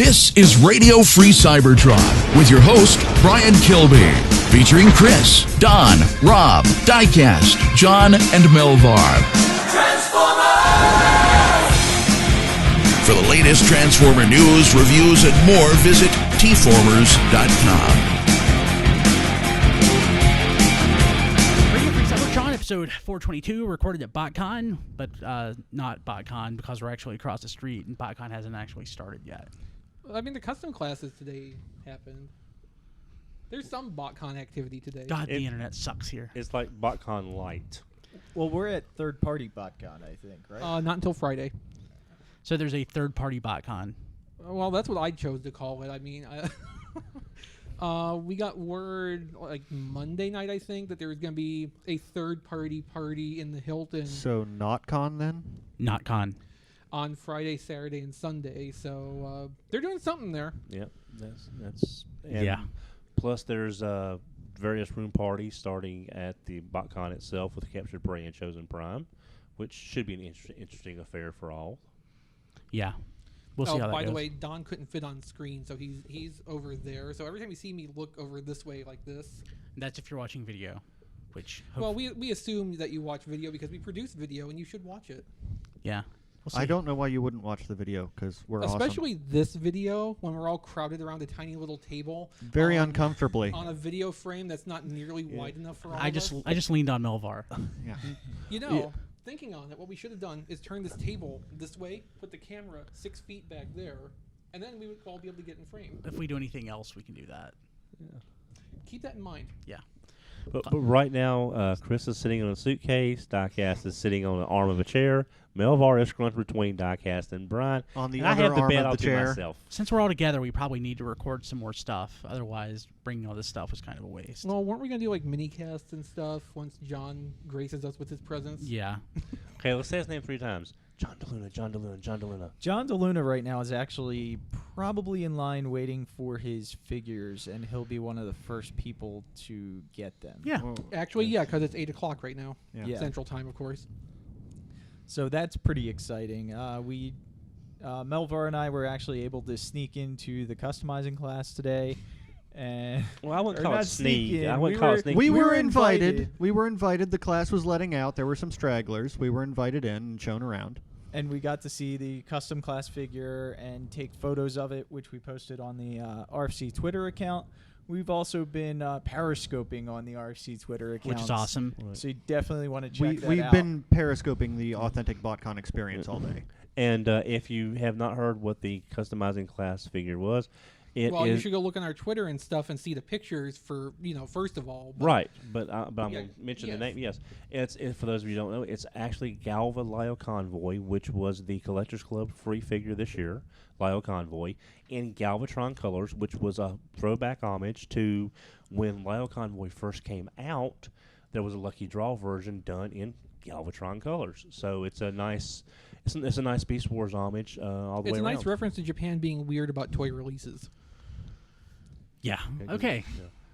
This is Radio Free Cybertron with your host, Brian Kilby, featuring Chris, Don, Rob, Diecast, John, and Melvar. Transformers! For the latest Transformer news, reviews, and more, visit tformers.com. Episode 422, recorded at Botcon, but not Botcon because we're actually across the street and Botcon hasn't actually started yet. I mean, the custom classes today happened. There's some Botcon activity today. God, the internet sucks here. It's like Botcon Light. Well, we're at third-party Botcon, I think, right? Not until Friday. So there's a third-party Botcon. Well, that's what I chose to call it. I mean, we got word like Monday night, I think, that there was going to be a third-party party in the Hilton. So not con then? Not con. On Friday, Saturday, and Sunday. So they're doing something there. Yep, that's yeah. Plus, there's various room parties starting at the Botcon itself with Captured Prey and Chosen Prime, which should be an interesting affair for all. Yeah. We'll see how that by goes. the way, Don couldn't fit on screen, so he's over there. So every time you see me look over this way like this. That's if you're watching video, which... Well, we assume that you watch video because we produce video, and you should watch it. Yeah. We'll I don't know why you wouldn't watch the video, because we're Especially this video, when we're all crowded around a tiny little table. Very uncomfortably. On a video frame that's not nearly wide enough for all of us. I just leaned on Melvar. Yeah. You know, thinking on it, what we should have done is turn this table this way, put the camera 6 feet back there, and then we would all be able to get in frame. If we do anything else, we can do that. Yeah. Keep that in mind. Yeah. But right now, Chris is sitting on a suitcase. Diecast is sitting on the arm of a chair. Melvar is scrunched between Diecast and Brian. On the and other I have the arm bed of all the to chair. myself. Since we're all together, we probably need to record some more stuff. Otherwise, bringing all this stuff was kind of a waste. Well, weren't we going to do like mini casts and stuff once John graces us with his presence? Yeah. Okay, let's say his name 3 times. John DeLuna, John DeLuna, John DeLuna. John DeLuna right now is actually probably in line waiting for his figures, and he'll be one of the first people to get them. Yeah. Actually, yeah, because it's 8 o'clock right now. Yeah. Central Time, of course. So that's pretty exciting. Melvar and I were actually able to sneak into the customizing class today. And Well, I wouldn't or call it not sneak. in. I wouldn't call it sneak. We We were were invited. invited. We were invited. The class was letting out. There were some stragglers. We were invited in and shown around. And we got to see the custom class figure and take photos of it, which we posted on the RFC Twitter account. We've also been periscoping on the RFC Twitter account, Which is awesome. Right. So you definitely want to check that We've out. been periscoping the authentic Botcon experience all day. And if you have not heard what the customizing class figure was, You should go look on our Twitter and stuff and see the pictures for, first of all. Right, but I'm Yeah, going to mention yes. the name. Yes, it's for those of you who don't know, it's actually Galva Lyle Convoy, which was the Collectors Club free figure this year, Lyle Convoy, in Galvatron colors, which was a throwback homage to when Lyle Convoy first came out. There was a lucky draw version done in Galvatron colors, so it's a nice Beast Wars homage all the It's way a around. nice reference to Japan being weird about toy releases. Yeah. Okay.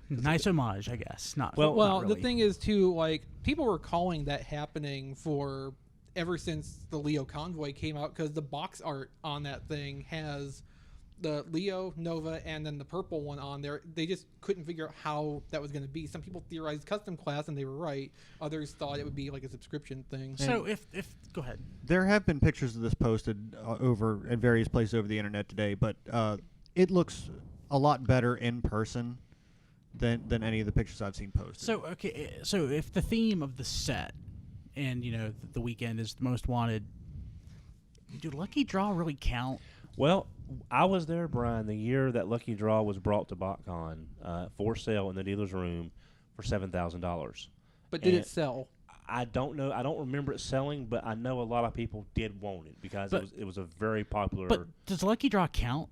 Nice homage, I guess. Not Well, not really. the thing is, too, like, people were calling that happening for ever since the Leo Convoy came out, because the box art on that thing has the Leo, Nova, and then the purple one on there. They just couldn't figure out how that was going to be. Some people theorized custom class, and they were right. Others thought it would be like a subscription thing. So if go ahead. There have been pictures of this posted over at various places over the internet today, but it looks a lot better in person than any of the pictures I've seen posted. So so if the theme of the set and the weekend is the most wanted, do Lucky Draw really count? Well, I was there, Brian, the year that Lucky Draw was brought to Botcon for sale in the dealer's room for $7,000. But did it sell? I don't know. I don't remember it selling, but I know a lot of people did want it because it was a very popular. But does Lucky Draw count?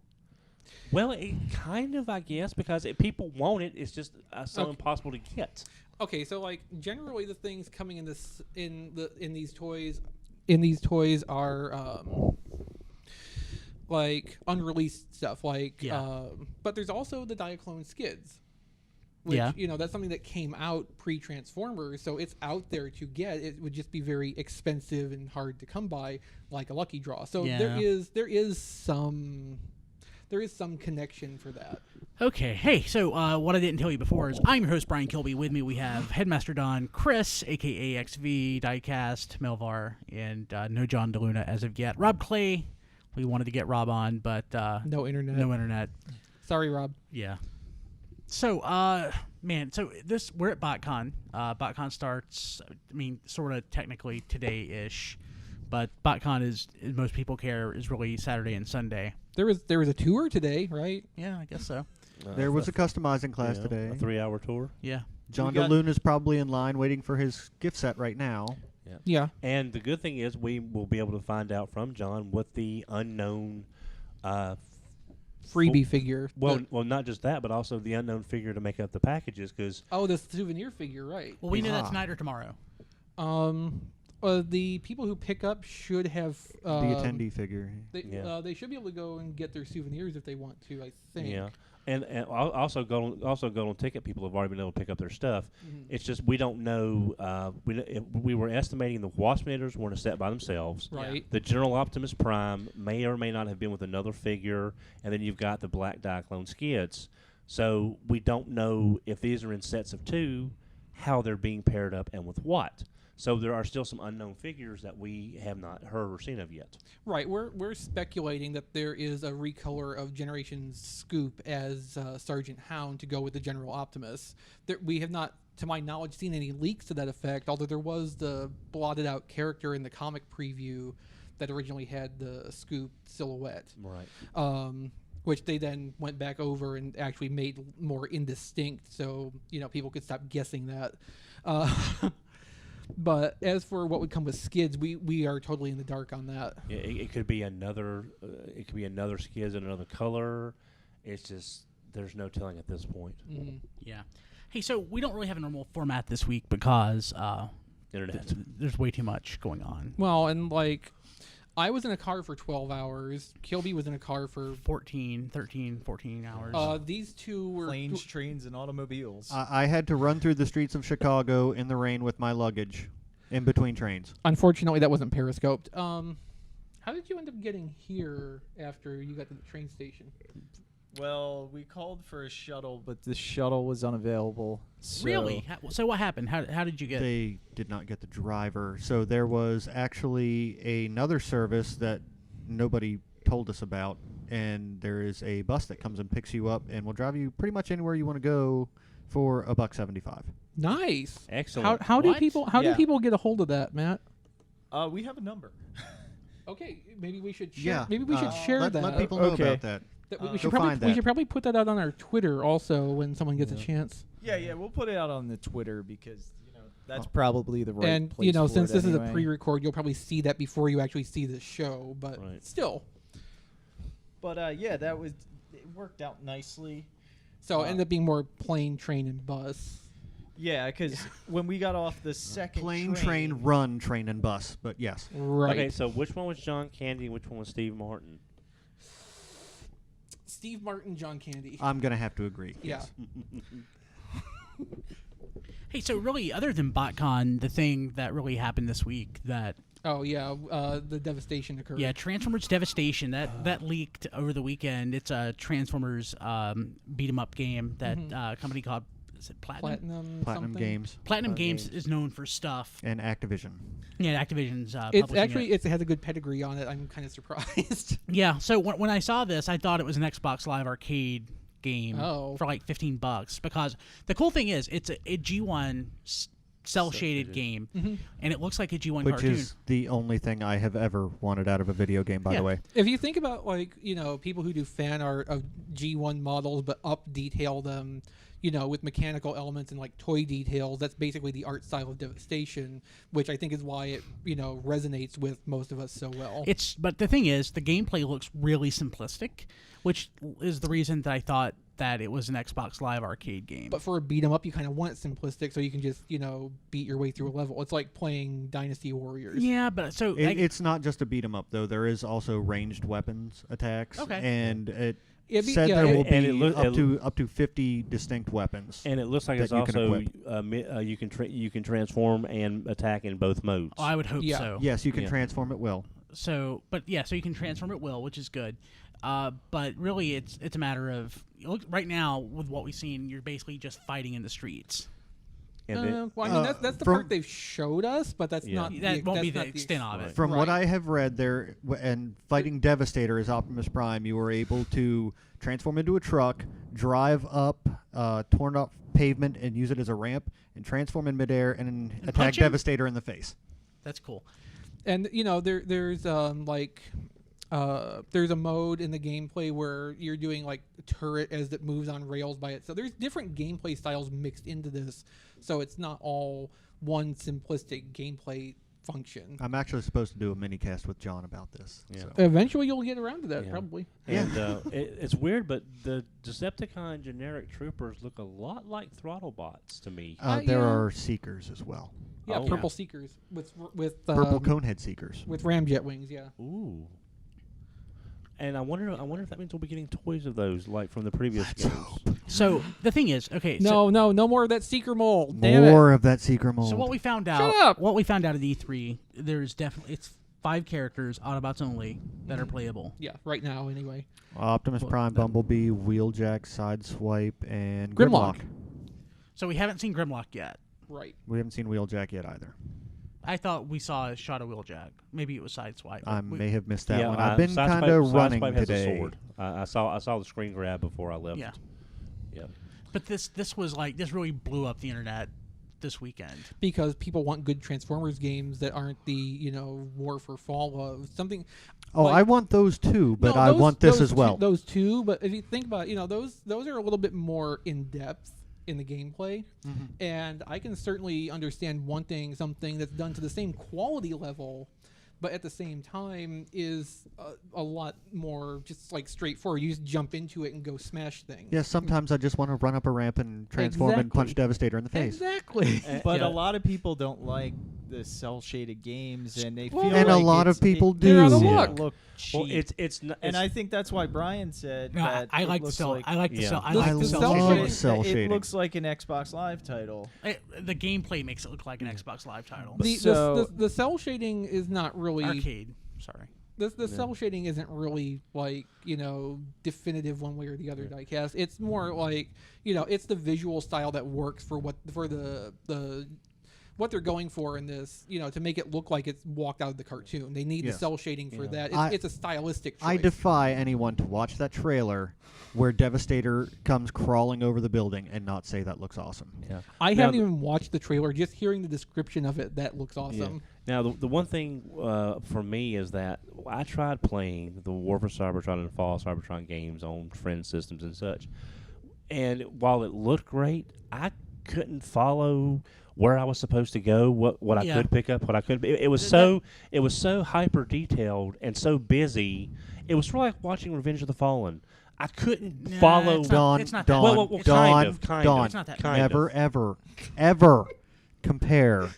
Well, it kind of, I guess, because if people want it, it's just so impossible to get. Okay, so like generally the things coming in these toys are like unreleased stuff, like but there's also the Diaclone skids, which that's something that came out pre-Transformers, so it's out there to get. It would just be very expensive and hard to come by, like a Lucky Draw. So there is some there is some connection for that. Okay, hey, so what I didn't tell you before is I'm your host, Brian Kilby. With me we have Headmaster Don, Chris, a.k.a. XV, Diecast, Melvar, and no John DeLuna as of yet. Rob Clay, we wanted to get Rob on, but No internet. no internet. Sorry, Rob. Yeah. So, man, we're at Botcon. Botcon starts, sort of technically today-ish, but Botcon is, as most people care, is really Saturday and Sunday. There was a tour today, right? Yeah, I guess so. There was a customizing class today. A 3-hour tour. Yeah. John DeLuna's probably in line waiting for his gift set right now. Yeah. And the good thing is we will be able to find out from John what the unknown Freebie figure. Well, not just that, but also the unknown figure to make up the packages. Because the souvenir figure, right? Well, we know that tonight or tomorrow. The people who pick up should have The attendee figure. They should be able to go and get their souvenirs if they want to. I think. Yeah. And also go on ticket. People have already been able to pick up their stuff. Mm-hmm. It's just we don't know. We were estimating the Waspinators were in a set by themselves. Right. The General Optimus Prime may or may not have been with another figure, and then you've got the Black Diaclone Skids. So we don't know if these are in sets of 2, how they're being paired up, and with what. So there are still some unknown figures that we have not heard or seen of yet. Right, we're speculating that there is a recolor of Generation Scoop as Sergeant Hound to go with the General Optimus. We have not, to my knowledge, seen any leaks to that effect, although there was the blotted out character in the comic preview that originally had the Scoop silhouette. Right. Which they then went back over and actually made more indistinct, so people could stop guessing that. But as for what would come with Skids, we are totally in the dark on that. Yeah, it could be another. It could be another Skids in another color. It's just there's no telling at this point. Mm-hmm. Yeah. Hey, so we don't really have a normal format this week because Internet. There's way too much going on. Well, and I was in a car for 12 hours. Kilby was in a car for 14 hours. These two were Planes, trains, and automobiles. I had to run through the streets of Chicago in the rain with my luggage in between trains. Unfortunately, that wasn't periscoped. How did you end up getting here after you got to the train station? Well, we called for a shuttle, but the shuttle was unavailable. So Really? So what happened? How did you get? They did not get the driver. So there was actually another service that nobody told us about, and there is a bus that comes and picks you up and will drive you pretty much anywhere you want to go for $1.75. Nice. Excellent. How do What? do people get a hold of that, Matt? we have a number. Okay, maybe we should share. Yeah, Maybe we should share let, that. Let people know Okay. about that. We should Go probably find we that. should probably put that out on our Twitter also when someone gets a chance. Yeah, we'll put it out on the Twitter because that's probably the right And place for since it this is a anyway. pre-record, you'll probably see that before you actually see the show. But Right. still, But that it worked out nicely. so it ended up being more plane, train, and bus. Yeah, because when we got off the second Plane, train, run, train, and bus. But yes. Right. Okay, so which one was John Candy and which one was Steve Martin? Steve Martin, John Candy. I'm going to have to agree. Yeah. Yes. Hey, so really, other than BotCon, the thing that really happened this week that Oh yeah, the devastation occurred. Yeah, Transformers Devastation that leaked over the weekend. It's a Transformers beat 'em up game that company called is it Platinum? Platinum something? Games Platinum Games is known for stuff. and Activision. Yeah, Activision's It's publishing actually it. it has a good pedigree on it. I'm kind of surprised. Yeah. So when I saw this, I thought it was an Xbox Live Arcade game Oh. for like $15 because the cool thing is it's a G1 cell shaded game and it looks like a G1 Which cartoon. is the only thing I have ever wanted out of a video game, by Yeah. the way. If you think about people who do fan art of G1 models but up detail them, with mechanical elements and like toy details, that's basically the art style of Devastation, which I think is why it resonates with most of us so well. But the thing is, the gameplay looks really simplistic, which is the reason that I thought that it was an Xbox Live Arcade game. But for a beat 'em up, you kind of want it simplistic so you can just beat your way through a level. It's like playing Dynasty Warriors. Yeah, but so It's not just a beat 'em up, though. There is also ranged weapons attacks, Okay. and it It'd be- said yeah, there will and be it look- up to 50 distinct weapons. And it looks like that it's you can also you can transform and attack in both modes. I would hope Yeah. so. Yes, you can Yeah. transform at will. So you can transform at will, which is good. But really, it's a matter of right now with what we've seen, you're basically just fighting in the streets. And Well, I mean, that's the part they've showed us, but that's not That won't be that's the not extent of it. From what Right. I have read, and fighting Devastator as Optimus Prime, you were able to transform into a truck, drive up torn up pavement, and use it as a ramp, and transform in midair and attack punch him? Devastator in the face. That's cool. And there's there's a mode in the gameplay where you're doing like a turret as it moves on rails by itself. There's different gameplay styles mixed into this, so it's not all one simplistic gameplay function. I'm actually supposed to do a mini cast with John about this. Yeah. So. Eventually, you'll get around to that, Yeah. probably. And it's weird, but the Decepticon generic troopers look a lot like throttle bots to me. There yeah. are Seekers as well. Yeah, Oh. purple Seekers with Purple Conehead Seekers. with ramjet wings. Yeah. Ooh. And I wonder if that means we'll be getting toys of those, like from the previous games. So the thing is, okay. No more of that Seeker mold. Damn More of that Seeker mold. So what we found Shut out, up! what we found out at E3, there's definitely it's 5 characters, Autobots only, that are playable. Yeah, right now anyway. Optimus Prime, Bumblebee, Wheeljack, Sideswipe, and Grimlock. So we haven't seen Grimlock yet. Right. We haven't seen Wheeljack yet either. I thought we saw a shot of Wheeljack. Maybe it was Sideswipe. I may have missed that Yeah, one. I've been kind of running Sideswipe has today. a sword. I saw the screen grab before I left. Yeah. Yeah. But this was like this really blew up the internet this weekend. Because people want good Transformers games that aren't the War for Fall of something. Oh, like- I want those too, but No, I want this as two- well. Those two, but if you think about it, those are a little bit more in depth in the gameplay, and I can certainly understand wanting something that's done to the same quality level, but at the same time is a lot more just like straightforward. You just jump into it and go smash things. Yeah, sometimes I just want to run up a ramp and transform and punch Exactly. Devastator in the face. Exactly. But Yeah. a lot of people don't like the cell shaded games, and they Well, feel And like a lot of people they're out of do. luck. Look cheap. Well, it's not. and I think that's why Brian said No, that I it like the looks cell. like I like the Yeah. cell. I The- like the the cell cell shading- shading. cell it shading. looks like an Xbox Live title. The gameplay makes it look like an Xbox Live title. The cell shading is not really Arcade. Sorry. The cell shading isn't really like definitive one way or the other diecast. It's more like it's the visual style that works for the what they're going for in this, to make it look like it's walked out of the cartoon. They need the Yes. cell shading for Yeah. that. It's a stylistic choice. I defy anyone to watch that trailer where Devastator comes crawling over the building and not say that looks awesome. Yeah. I Now, haven't even watched the trailer. Just hearing the description of it, that looks awesome. Now, the one thing for me is that I tried playing the War for Cybertron and Fall Cybertron games on friend systems and such, and while it looked great, I couldn't follow where I was supposed to go, what I Yeah. could pick up, what I could. It was so hyper detailed and so busy. It was sort of like watching Revenge of the Fallen. I couldn't Nah, follow. it's not- Dawn, it's not that Dawn, bad. Well, It's Dawn, kind of, kind Dawn. of. It's not that kind Never, of. ever compare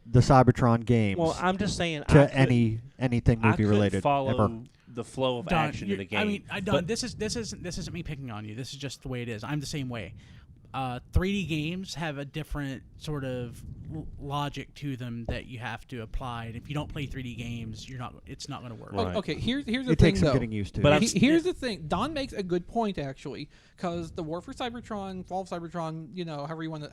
the Cybertron games Well, I'm just saying. to anything I movie couldn't related follow ever. the flow of Don, action in the game. I mean, Don, But- this isn't me picking on you. This is just the way it is. I'm the same way. 3D games have a different sort of logic to them that you have to apply. And if you don't play 3D games, it's not going to work. Right. Okay, here's the It thing takes some though. getting used to. But I'm Here's the thing. Don makes a good point actually, because the War for Cybertron, Fall of Cybertron, however you want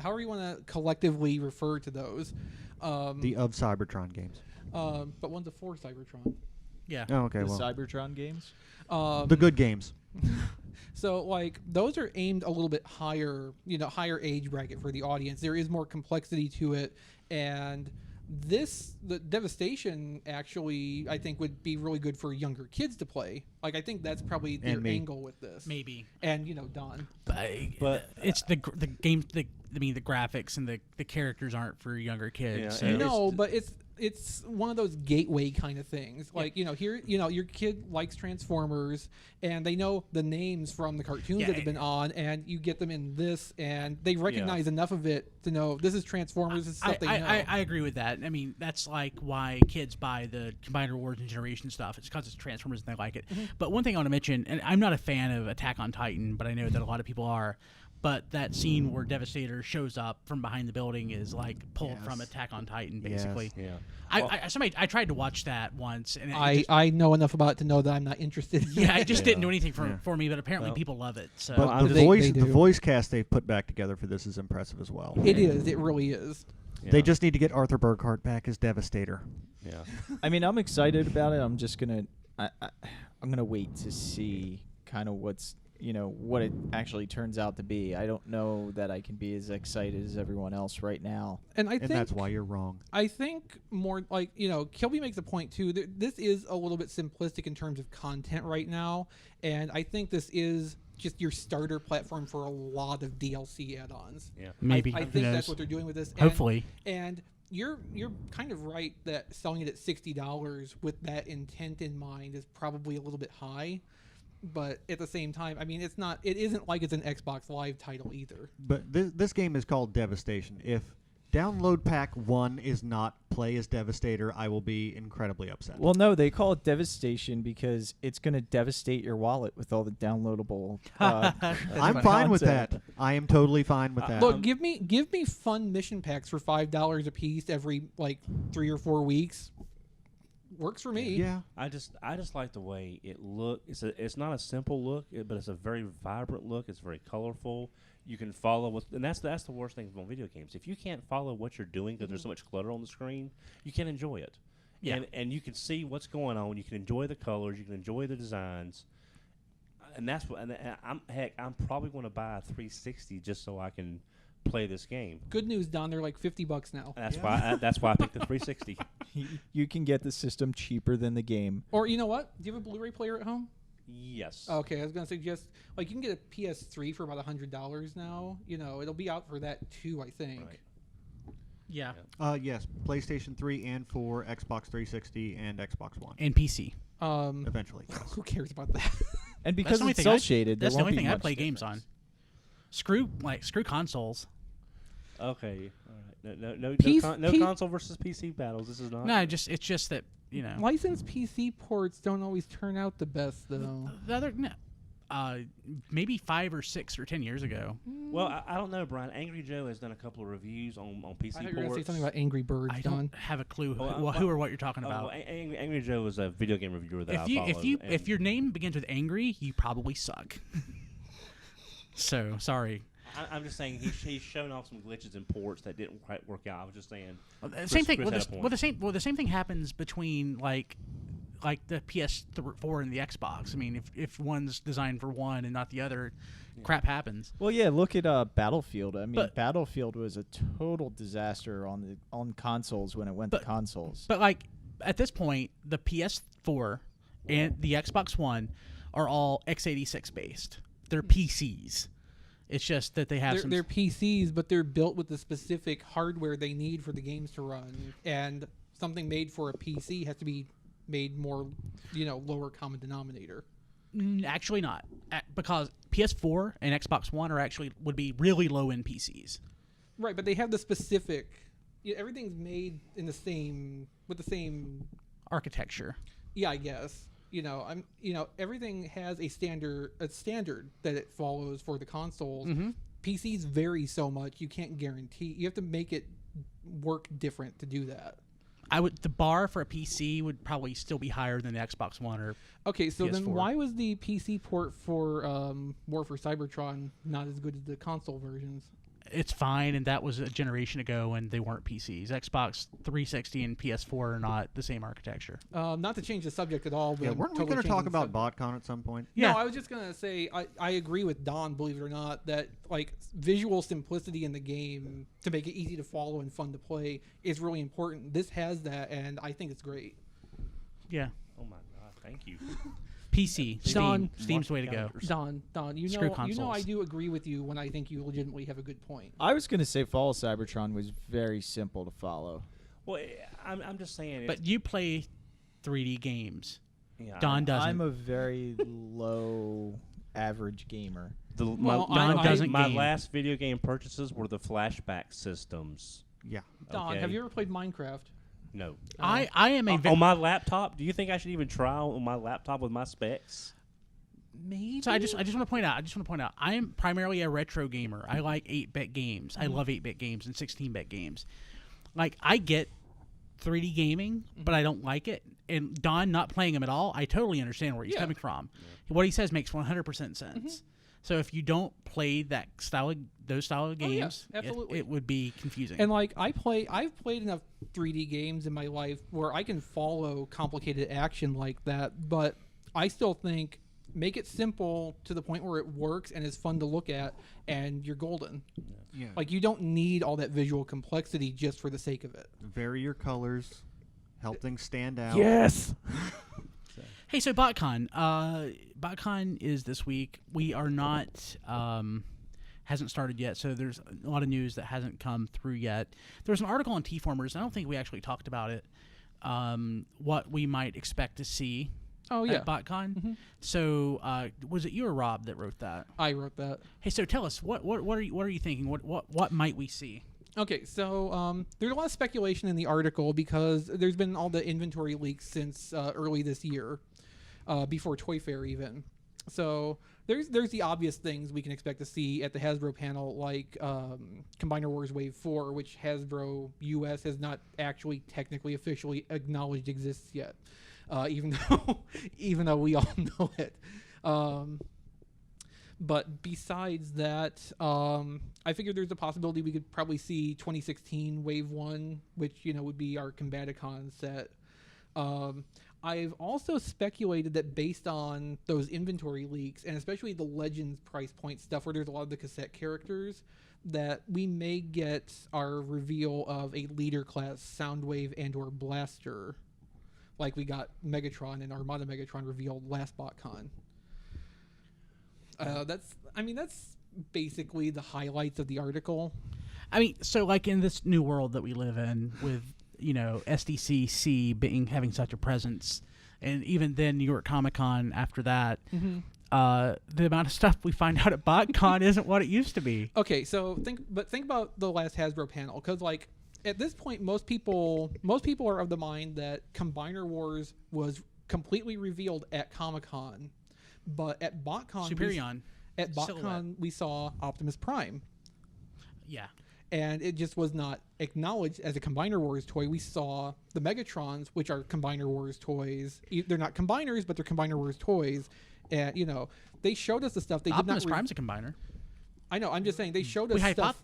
to collectively refer to those. the of Cybertron games. But one's a for Cybertron. Yeah. Oh, okay, The well, Cybertron games. the good games. So like those are aimed a little bit higher, higher age bracket for the audience. There is more complexity to it, and the Devastation actually I think would be really good for younger kids to play. Like I think that's probably their And me. angle with this. Maybe. And Don. But it's the game. The graphics and the characters aren't for younger kids. Yeah, so and No, but it's one of those gateway kind of things. Like here, your kid likes Transformers, and they know the names from the cartoons Yeah, that have been on, and you get them in this, and they recognize enough of it to know this is Transformers. This is stuff they know. I agree with that. I mean, that's like why kids buy the Combined Rewards and Generation stuff. It's because it's Transformers and they like it. But one thing I want to mention, and I'm not a fan of Attack on Titan, but I know that a lot of people are. but that scene where Devastator shows up from behind the building is like pulled from Yes. Attack on Titan, basically. Yeah. I tried to watch that once, and I know enough about it to know that I'm not interested. it just didn't do anything Yeah. for me. But apparently Well, people love it. So But I'm the just- voice, they the do. voice cast they've put back together for this is impressive as well. It is. It really is. Yeah. They just need to get Arthur Burkhart back as Devastator. Yeah. I mean, I'm excited about it. I'm just gonna, I'm gonna wait to see kind of what it actually turns out to be. I don't know that I can be as excited as everyone else right now. And And that's why you're wrong. I think more like, Kilby makes a point too. This is a little bit simplistic in terms of content right now. And I think this is just your starter platform for a lot of DLC add-ons. Yeah. maybe I who think knows? that's what they're doing with this. And- Hopefully. And you're kind of right that selling it at $60 with that intent in mind is probably a little bit high. But at the same time, I mean, it isn't like it's an Xbox Live title either. But this game is called Devastation. If Download Pack 1 is not play as Devastator, I will be incredibly upset. Well, no, they call it Devastation because it's going to devastate your wallet with all the downloadable. I'm fine with that. content. I am totally fine with that. Look, give me fun mission packs for $5 a piece every like 3 or 4 weeks. Works for me. yeah. I just like the way it looks. It's not a simple look, but it's a very vibrant look. It's very colorful. You can follow and that's the worst thing about video games. If you can't follow what you're doing because there's so much clutter on the screen, you can't enjoy it. Yeah. And you can see what's going on. You can enjoy the colors. You can enjoy the designs. And that's what. And I'm probably going to buy a 360 just so I can play this game. Good news, Don. They're like $50 now. And that's why I picked the 360. You can get the system cheaper than the game. Or you know what? Do you have a Blu-ray player at home? Yes. Okay, I was gonna suggest like you can get a PS3 for about $100 now. It'll be out for that too, I think. Right. Yeah. Yes, PlayStation 3 and 4, Xbox 360, and Xbox One. And PC. Eventually. Yes. Who cares about that? And That's because the only it's thing cell shaded, That's the there won't only be thing I much play games on. difference. Screw consoles. Okay. All right. No P- console versus PC battles. This is not. No, it's just that Licensed PC ports don't always turn out the best, though. the other maybe 5 or 6 or 10 years ago. Well, I don't know, Brian. Angry Joe has done a couple of reviews on PC I thought you were gonna say ports. something about Angry Birds, I Don. don't have a clue Oh, who or what you're talking Oh, about. well, Angry Joe is a video game reviewer that I follow. If your name begins with angry, you probably suck. So sorry. I'm just saying he's shown off some glitches in ports that didn't quite work out. I was just saying. Same thing. Chris Well, had a point. the same thing happens between like the PS4 and the Xbox. I mean, if one's designed for one and not the other, crap happens. Well, yeah, look at Battlefield. I mean, But- Battlefield was a total disaster on consoles when it went to consoles. But like at this point, the PS4 and the Xbox One are all x86 based. They're PCs. It's just that they have They're PCs, but they're built with the specific hardware they need for the games to run. And something made for a PC has to be made more, lower common denominator. Actually not, because PS4 and Xbox One would be really low end PCs. Right, but they have the specific. Everything's made in with the same. Architecture. Yeah, I guess. Everything has a standard that it follows for the consoles. Mm-hmm. PCs vary so much, you can't guarantee. You have to make it work different to do that. The bar for a PC would probably still be higher than the Xbox One or. Okay, so then PS4. why was the PC port for War for Cybertron not as good as the console versions? It's fine, and that was a generation ago when they weren't PCs. Xbox 360 and PS4 are not the same architecture. Not to change the subject at all, but Yeah, I'm weren't we totally going to talk changing the about subject. BotCon at some point? Yeah. No, I was just gonna say I agree with Don, believe it or not, that like visual simplicity in the game to make it easy to follow and fun to play is really important. This has that, and I think it's great. Yeah. Oh my God! Thank you. PC. Don- Steam's the way to go. Don, Screw I consoles. do agree with you when I think you legitimately have a good point. I was going to say Fall of Cybertron was very simple to follow. Well, I'm just saying. But you play 3D games. yeah, Don doesn't. I'm a very low average gamer. Well, Don doesn't my game. last video game purchases were the flashback systems. Yeah. Don, Okay. have you ever played Minecraft? No. I am a On my laptop? Do you think I should even try on my laptop with my specs? Maybe. So I just want to point out. I am primarily a retro gamer. I like 8-bit games. I love 8-bit games and 16-bit games. Like, I get 3D gaming, but I don't like it. And Don not playing him at all, I totally understand where he's coming from. What he says makes 100% sense. So if you don't play those style of games, absolutely. it would be confusing. And like I've played enough 3D games in my life where I can follow complicated action like that, but I still think make it simple to the point where it works and is fun to look at, and you're golden. Yeah. Like, you don't need all that visual complexity just for the sake of it. Vary your colors, help things stand out. Yes. Hey, so Botcon. Botcon is this week. We are not, hasn't started yet, so there's a lot of news that hasn't come through yet. There's an article on T-Formers. I don't think we actually talked about it, what we might expect to see at Botcon. So was it you or Rob that wrote that? I wrote that. Hey, so tell us, what are you thinking? What might we see? Okay, so there's a lot of speculation in the article because there's been all the inventory leaks since early this year, before Toy Fair even. So there's the obvious things we can expect to see at the Hasbro panel, like Combiner Wars Wave 4, which Hasbro US has not actually technically officially acknowledged exists yet, even though we all know it. But besides that, I figured there's a possibility we could probably see 2016 Wave 1, which, would be our Combaticon set. I've also speculated that based on those inventory leaks, and especially the Legends price point stuff where there's a lot of the cassette characters, that we may get our reveal of a leader class Soundwave and or Blaster, like we got Megatron and Armada Megatron revealed last BotCon. That's basically the highlights of the article. I mean, so like in this new world that we live in with, SDCC having such a presence, and even then New York Comic Con after that, the amount of stuff we find out at BotCon isn't what it used to be. Okay, so think about the last Hasbro panel, because like at this point most people are of the mind that Combiner Wars was completely revealed at Comic-Con, but at BotCon we saw Optimus Prime. Yeah. And it just was not acknowledged as a Combiner Wars toy. We saw the Megatrons, which are Combiner Wars toys. They're not combiners, but they're Combiner Wars toys. And, they showed us the stuff. Optimus Prime's a combiner. I know. I'm just saying they showed us stuff.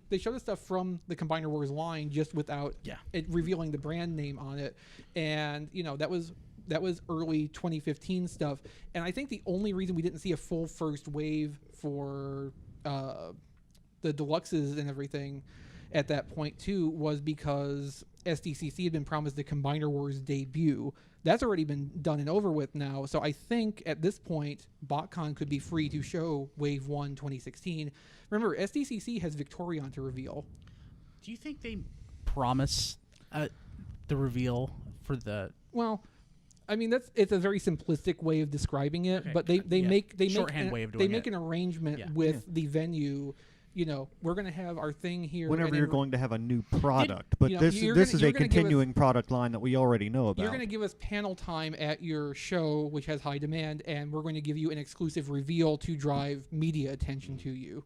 They showed us stuff from the Combiner Wars line just without it revealing the brand name on it. And, that was early 2015 stuff. And I think the only reason we didn't see a full first wave for the deluxes and everything at that point too was because SDCC had been promised the Combiner Wars debut. That's already been done and over with now. So I think at this point, BotCon could be free to show Wave 1 2016. Remember, SDCC has Victorion to reveal. Do you think they promise the reveal for the... Well, I mean, it's a very simplistic way of describing it, okay. but they make an arrangement with the venue. We're going to have our thing here. Whenever you're going to have a new product. But this is a continuing product line that we already know about. You're going to give us panel time at your show, which has high demand, and we're going to give you an exclusive reveal to drive media attention to you.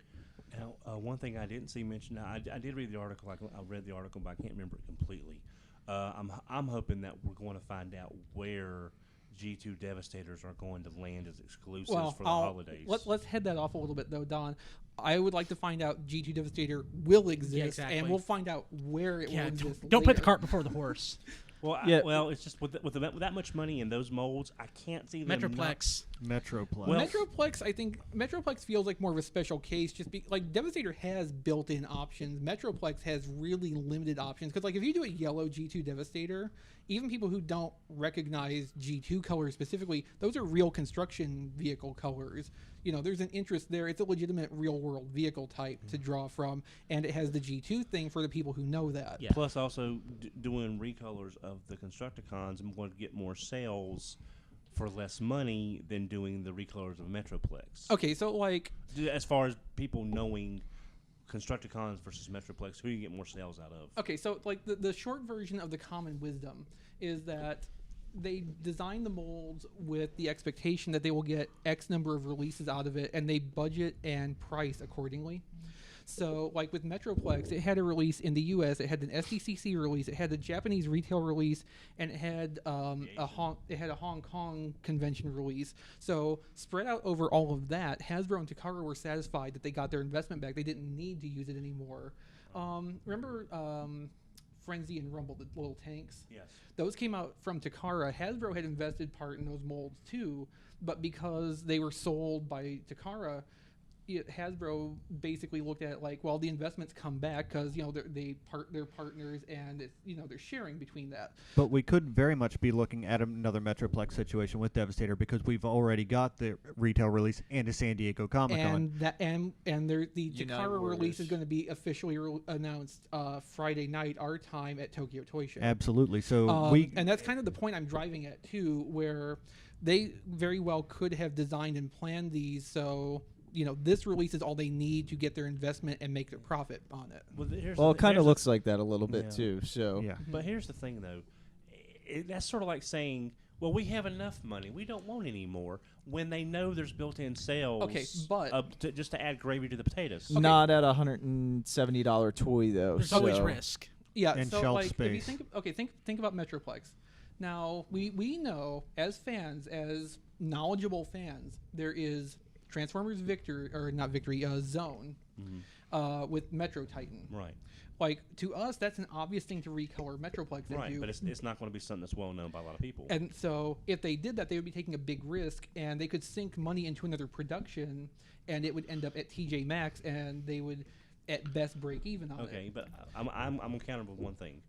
Now, one thing I didn't see mentioned, I did read the article. I read the article, but I can't remember it completely. I'm hoping that we're going to find out where G2 Devastators are going to land as exclusives for the holidays. Let's head that off a little bit, though, Don. I would like to find out G2 Devastator will exist, and we'll find out where it will exist. Don't put later. the cart before the horse. Well, it's just with that much money in those molds, I can't see them. Metroplex. Metroplex, I think Metroplex feels like more of a special case. Like Devastator has built-in options. Metroplex has really limited options because, like, if you do a yellow G2 Devastator, even people who don't recognize G2 colors specifically, those are real construction vehicle colors. There's an interest there. It's a legitimate real-world vehicle type to draw from, and it has the G2 thing for the people who know that. Yeah. Plus, also doing recolors of the Constructicons, I'm going to get more sales for less money than doing the recolors of Metroplex. Okay, so like, as far as people knowing Constructicons versus Metroplex, who do you get more sales out of? Okay, so like the short version of the common wisdom is that they design the molds with the expectation that they will get X number of releases out of it, and they budget and price accordingly. So, like with Metroplex, it had a release in the U.S., it had an SDCC release, it had a Japanese retail release, and it had a Hong Kong convention release. So, spread out over all of that, Hasbro and Takara were satisfied that they got their investment back. They didn't need to use it anymore. Remember Frenzy and Rumble, the little tanks? Yes. Those came out from Takara. Hasbro had invested part in those molds too, but because they were sold by Takara, Hasbro basically looked at it like, well, the investments come back because they're partners, and it's, they're sharing between that. But we could very much be looking at another Metroplex situation with Devastator because we've already got the retail release and a San Diego Comic-Con. And the United Takara Warriors. release is going to be officially announced Friday night our time at Tokyo Toy Show. Absolutely. So and that's kind of the point I'm driving at too, where they very well could have designed and planned these so this release is all they need to get their investment and make their profit on it. Well, it kind of looks like that a little bit too. So yeah. But here's the thing, though. That's sort of like saying, well, we have enough money. We don't want any more, when they know there's built-in sales. Okay, but just to add gravy to the potatoes. not at $170 toy though. There's so. always risk. yeah, And so shelf like space. if you think about Metroplex. Now we know as fans, as knowledgeable fans, there is Transformers Zone with Metro Titan. Right. Like, to us, that's an obvious thing to recolor Metroplex into. Right, but it's not going to be something that's well known by a lot of people. And so if they did that, they would be taking a big risk, and they could sink money into another production, and it would end up at TJ Maxx, and they would at best break even on it. Okay, but I'm accountable with one thing.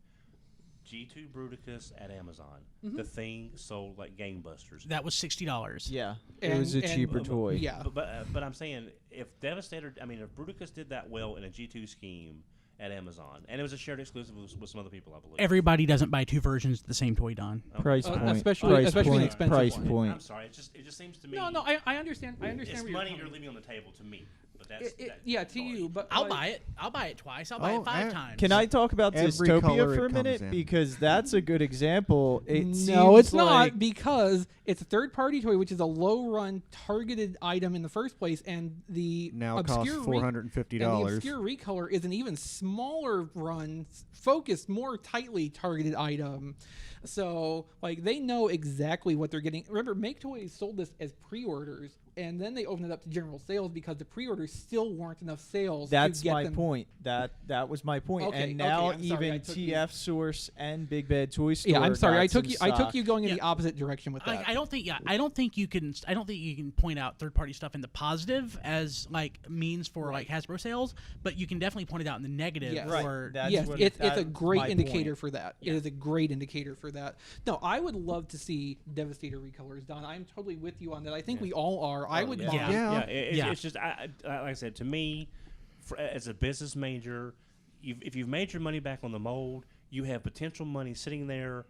G2 Bruticus at Amazon. The thing sold like gangbusters. That was $60. Yeah, And- it was a and- cheaper toy. Yeah. But I'm saying if Bruticus did that well in a G2 scheme at Amazon, and it was a shared exclusive with some other people, I believe. Everybody doesn't buy two versions of the same toy, Don. Price Uh, point, especially- price especially an point, expensive price one. point. I'm sorry, it just seems to me. No, I understand. I understand It's where you're money coming. you're leaving on the table to me. But that's Yeah, to you, but I'll like, buy it. I'll buy it twice. I'll buy it 5 times. Can I talk about Every Dystopia color for it a comes minute? in. Because that's a good example. It No, seems it's not, like because it's a third-party toy, which is a low-run targeted item in the first place, and the Now it costs obscure $450. And the obscure recolor is an even smaller run, focused, more tightly targeted item. So, like, they know exactly what they're getting. Remember, Make Toys sold this as pre-orders, and then they opened it up to general sales because the pre-orders still weren't enough sales. That's to get my them. point. That was my point. Okay, And now okay, I'm sorry, I even took you- TF Source and Big Bad Toy Store. Yeah, I'm sorry. I got some took stock. you going in Yeah. the opposite direction with that. I don't think. Yeah, I don't think you can point out third-party stuff in the positive as like means for like Hasbro sales, but you can definitely point it out in the negative. Yes. Right. For That's Yes, what- it's a that's great my indicator point. for that. Yeah. It is a great indicator for that. No, I would love to see Devastator recolors, Don. I'm totally with you on that. I think we all are. I would yeah. buy. Yeah. It's just like I said, to me, as a business major, if you've made your money back on the mold, you have potential money sitting there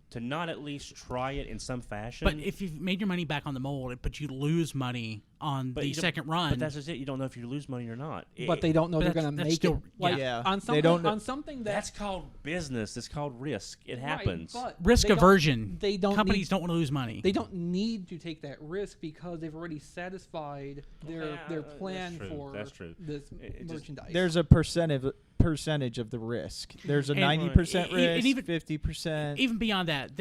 to not at least try it in some fashion. But if you've made your money back on the mold, but you lose money on But the you don't- second run, But that's just it. You don't know if you lose money or not. But they don't know But they're that's- going to that's make still- it. Like, yeah. on They something, don't know- on something that that's called business. It's called risk. It happens. Right, but risk they don't- aversion. They don't. Companies need, don't want to lose money. They don't need to take that risk because they've already satisfied their Yeah, their that's plan true, for that's true. this It just- merchandise. There's a percentage of the risk. There's a And- 90% and risk, even- 50%. Even beyond that,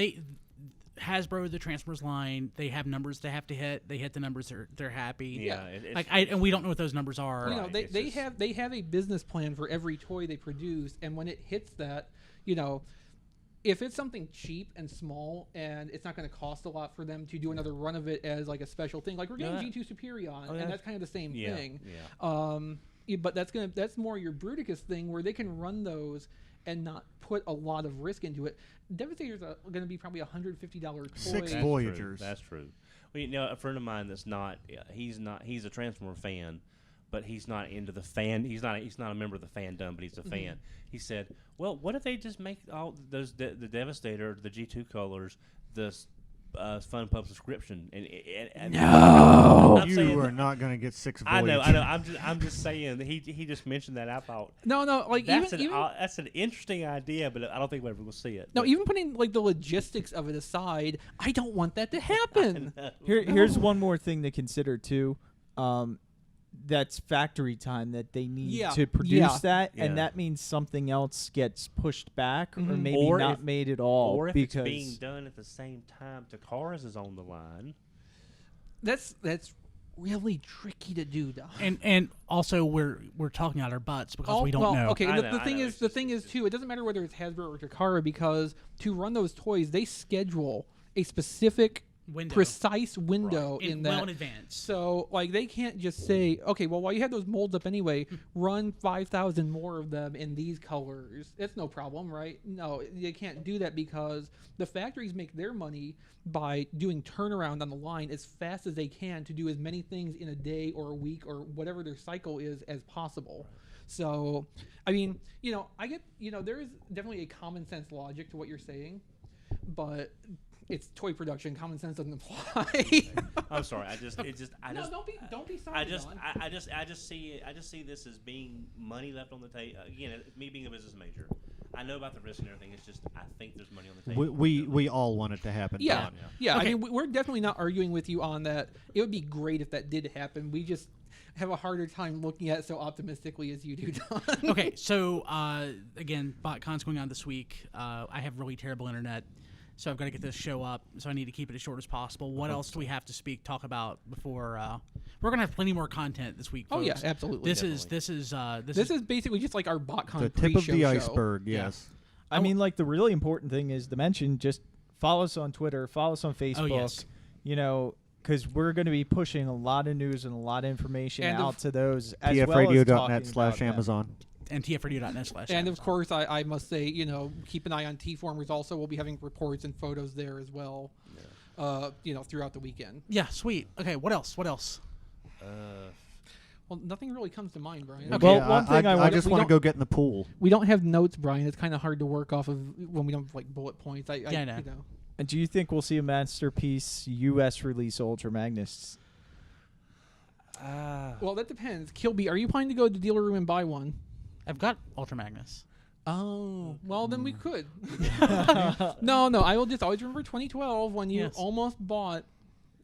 Hasbro, the Transformers line, they have numbers they have to hit. They hit the numbers, they're happy. Yeah. And we don't know what those numbers are. you know, Right, they, it's they just- have they have a business plan for every toy they produce, and when it hits that, if it's something cheap and small and it's not going to cost a lot for them to do another run of it as like a special thing, like we're getting Yeah. G2 Superion, yeah. and that's kind of the same Yeah, thing. yeah. But that's more your Bruticus thing where they can run those and not put a lot of risk into it. Devastator's going to be probably $150 toy. Six That's Voyagers. True. That's true. Well, a friend of mine that's not. He's a Transformer fan, but he's not into the fan. He's not a member of the fandom, but he's a fan. He said, "Well, what if they just make all those the Devastator, the G2 colors, the Fun Pub subscription. And No! I'm You saying, are not going to get 6 Voyage. I know. I'm just saying. He just mentioned that. I thought No, like that's even that's an interesting idea, but I don't think we're ever going to see it. no, But even putting like the logistics of it aside, I don't want that to happen. Here's one more thing to consider too. That's factory time that they need Yeah, to produce yeah. that, Yeah. and that means something else gets pushed back or Mhm. maybe Or not if- made at all. or if because it's being done at the same time Takara's is on the line. That's really tricky to do, though. And also we're talking out our butts because we don't well, know. Okay, I the, know, the I thing know, is, it's the just- thing is too. It doesn't matter whether it's Hasbro or Takara because to run those toys, they schedule a specific, Window. precise window in that. well in advance. So, like, they can't just say, okay, well, while you have those molds up anyway, run 5,000 more of them in these colors. It's no problem, right? No, they can't do that because the factories make their money by doing turnaround on the line as fast as they can to do as many things in a day or a week or whatever their cycle is as possible. So, I mean, I get, there is definitely a common sense logic to what you're saying, but it's toy production. Common sense doesn't apply. I'm sorry. Don't be sorry. I just Don. see this as being money left on the table. Again, me being a business major, I know about the risk and everything. It's just I think there's money on the table. We all want it to happen. Yeah, Don. yeah. Okay. I mean, we're definitely not arguing with you on that. It would be great if that did happen. We just have a harder time looking at it so optimistically as you do, Don. Okay, so again, BotCon's going on this week. I have really terrible internet, so I've got to get this show up. So I need to keep it as short as possible. What else do we have to talk about before? We're gonna have plenty more content this week, Oh folks. yeah, absolutely. This is This is is basically just like our BotCon The tip pre-show of the show. iceberg. Yes. I mean, like the really important thing is to mention just follow us on Twitter, follow us on Facebook. yes. Because we're going to be pushing a lot of news and a lot of information And out to those as well as TFradio.net talking about them. /Amazon. and tfradio.net/. And of course, I must say, keep an eye on T-Formers. Also, we'll be having reports and photos there as well. Throughout the weekend. Yeah, sweet. Okay, what else? What else? Well, nothing really comes to mind, Brian. Okay. Well, Yeah, one thing I wanna- just we want to don't- go get in the pool. We don't have notes, Brian. It's kind of hard to work off of when we don't have like bullet points. I know. And do you think we'll see a masterpiece U.S. release Ultra Magnus? Well, that depends. Kilby, are you planning to go to the dealer room and buy one? I've got Ultra Magnus. Oh, well, then we could. No, I will just always remember 2012 when you Yes. almost bought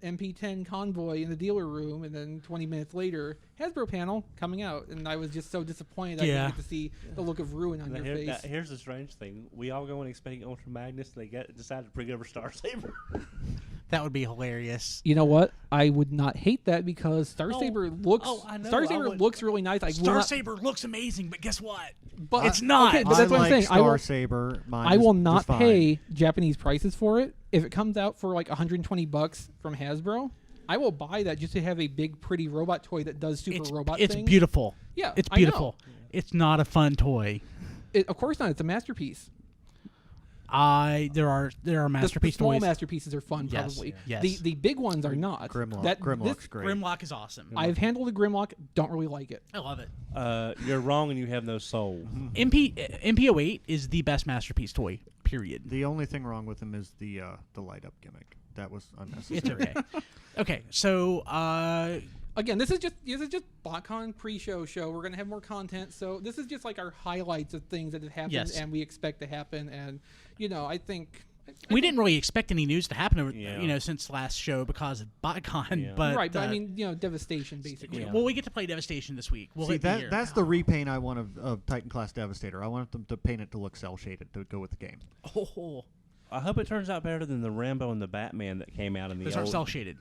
MP10 Convoy in the dealer room, and then 20 minutes later, Hasbro panel coming out, and I was just so disappointed I Yeah. didn't get to see the look of ruin on your face. Here's the strange thing: we all go in expecting Ultra Magnus, and they decided to bring over Star Saber. That would be hilarious. You know what? I would not hate that because Star Oh, Saber looks. I know, Star I Saber would- looks really nice. I will Star not- Saber looks amazing, but guess what? but it's not. Okay, but that's I what like I'm saying. Star Saber. Mine I is will just not fine. pay Japanese prices for it. If it comes out for like $120 from Hasbro, I will buy that just to have a big, pretty robot toy that does super robot it's things. beautiful. Yeah, It's I know. beautiful. It's not a fun toy. Of course not. It's a masterpiece. There are masterpiece the small toys. masterpieces are fun, Yes, probably. yes. The big ones are not. Grimlock. Grimlock's great. Grimlock is awesome. I've handled a Grimlock. Don't really like it. I love it. You're wrong, and you have no soul. MP08 is the best masterpiece toy. Period. The only thing wrong with him is the light up gimmick. That was unnecessary. It's okay. Okay, so Again, this is just BotCon pre-show show. We're gonna have more content, so this is just like our highlights of things that have happened Yes. and we expect to happen. And I think we didn't really expect any news to happen, Yeah. since last show because of BotCon. Yeah. But right, but I mean, Devastation basically. Yeah. well, we get to play Devastation this week. We'll See, hit the year. that's the repaint I want of Titan Class Devastator. I want them to paint it to look cell shaded to go with the game. Oh, I hope it turns out better than the Rambo and the Batman that came out in the those old. aren't cell shaded.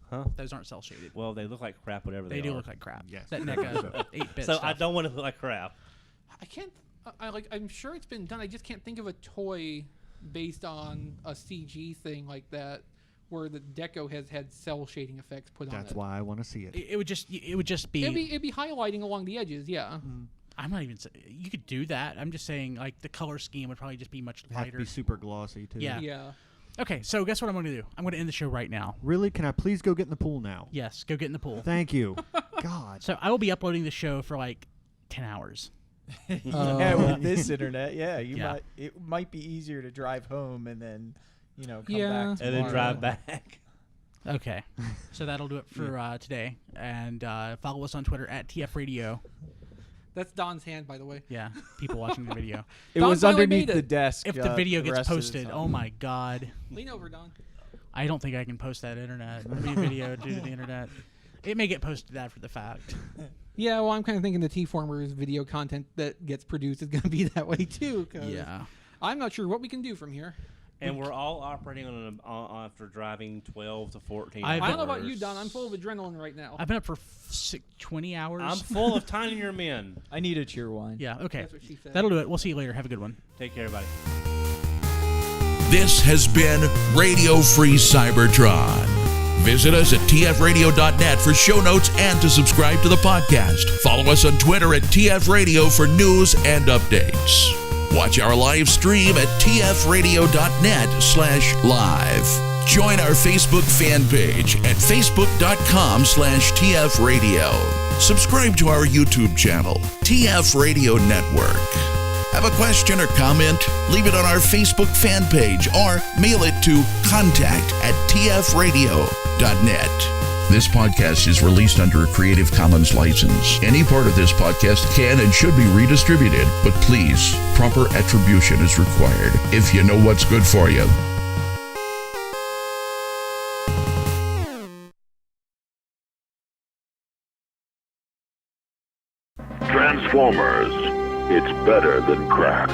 Huh? Those aren't cell shaded. Well, they look like crap, whatever They they do are. look like crap. Yes. That NECA 8-bit So stuff. I don't want to look like crap. I can't. I'm sure it's been done. I just can't think of a toy based on a CG thing like that where the deco has had cell shading effects put on it. That's why I want to see it. It would just be. It'd be highlighting along the edges. Yeah. I'm not even. You could do that. I'm just saying, like the color scheme would probably just be much Have to lighter. be super glossy too. Yeah. Yeah. Okay, so guess what I'm going to do? I'm going to end the show right now. Really? Can I please go get in the pool now? Yes, go get in the pool. Thank you. God. So I will be uploading the show for like 10 hours. Yeah, with this internet, Yeah. it might be easier to drive home and then, come Yeah. back and then drive tomorrow. back. Okay, so that'll do it for today. And follow us on Twitter at TF Radio. That's Don's hand, by the way. Yeah, people watching the video. It Don was finally underneath made the it. desk. If the video gets rest of the posted, time. oh my God, Lean over, Don. I don't think I can post that video due to the internet. It may get posted after the fact. Yeah, well, I'm kind of thinking the T-Formers video content that gets produced is going to be that way too. 'Cause Yeah. I'm not sure what we can do from here. And we're all operating on after driving 12 to 14 I've I hours. don't know about you, Don. I'm full of adrenaline right now. I've been up for 20 hours. I'm full of tinier men. I need a cheer wine. Yeah, okay. That's what she said. That'll do it. We'll see you later. Have a good one. Take care, everybody. This has been Radio Free Cybertron. Visit us at tfradio.net for show notes and to subscribe to the podcast. Follow us on Twitter at tfradio for news and updates. Watch our live stream at tfradio.net/live. Join our Facebook fan page at facebook.com/tfradio. Subscribe to our YouTube channel, TF Radio Network. Have a question or comment? Leave it on our Facebook fan page or mail it to contact@tfradio.net. This podcast is released under a Creative Commons license. Any part of this podcast can and should be redistributed, but please, proper attribution is required if you know what's good for you. Transformers, it's better than crack.